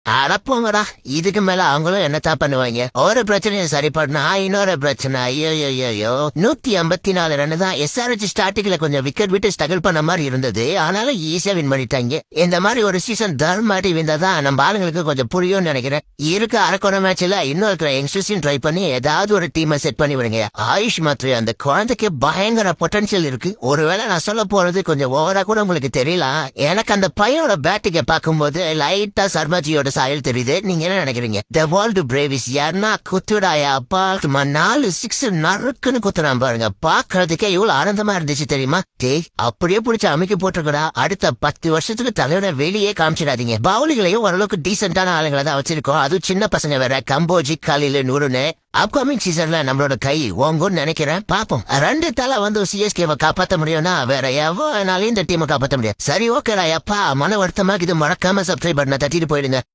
அடப்போங்கடா, இதுக்கு மேல அவங்களும் என்னத்தான் பண்ணுவாங்க. ஒரு பிரச்சனையை சரி பண்ணா இன்னொரு பிரச்சனை. ஐயோ 154 ரன் தான். SRH ஸ்டார்டிங்ல கொஞ்சம் விக்கெட் விட்டு ஸ்ட்ரகிள் பண்ண மாதிரி இருந்தது. ஆனாலும் ஈஸியா வின் பண்ணிட்டாங்க. இந்த மாதிரி ஒரு சீசன் தர்மாட்டி விந்தாதான் நம்ம ஆளுங்களுக்கு கொஞ்சம் புரியும்னு நினைக்கிறேன். இருக்க அரக்கோண மேட்ச்ல இன்னும் இருக்கிற யங்ஸ்டர்ஸையும் ட்ரை பண்ணி ஏதாவது ஒரு டீமை செட் பண்ணி விடுங்க. ஆயுஷ் மாத்ரி அந்த குழந்தைக்கு பயங்கர பொட்டன்ஷியல் இருக்கு. ஒருவேளை நான் சொல்ல போறது கொஞ்சம் ஓவரா கூட உங்களுக்கு தெரியலாம். எனக்கு அந்த பையனோட பேட்டிங்க பார்க்கும்போது லைட்டா சர்மாஜியோட சாயல் தெரியுது. நீங்க என்ன நினைக்கிறீங்க? த வேர்ல்டு பிரேவிஸ் யாருன்னா குத்துடாயா அப்பா, 4 6 நறுக்குன்னு குத்துறான் பாருங்க. பாக்குறதுக்கே இவ்வளவு ஆனந்தமா இருந்துச்சு தெரியுமா? அப்படியே பிடிச்ச அமைக்க போட்டுருக்கா. அடுத்த 10 வருஷத்துக்கு தலைவனை வெளியே காமிச்சிடாதீங்க. பவுலிகளையும் ஓரளவுக்கு டீசென்டான ஆளுங்களை தான் வச்சிருக்கோம். அதுவும் சின்ன பசங்க வேற, கம்போஜி காலில நூறுன்னு. அப்கமிங் சீசன்ல நம்மளோட கை ஓங்கும்னு நினைக்கிறேன். பாப்போம். 2 தலை வந்து சிஎஸ்கேவை காப்பாற்ற முடியும்னா வேற எவனாலையும் இந்த டீமை காப்பாற்ற முடியாது. சரி, ஓகேடா அப்பா, மன வருத்தமா இது மறக்காம சப்ஸ்கிரைப் பண்ண தட்டிட்டு போயிடுங்க.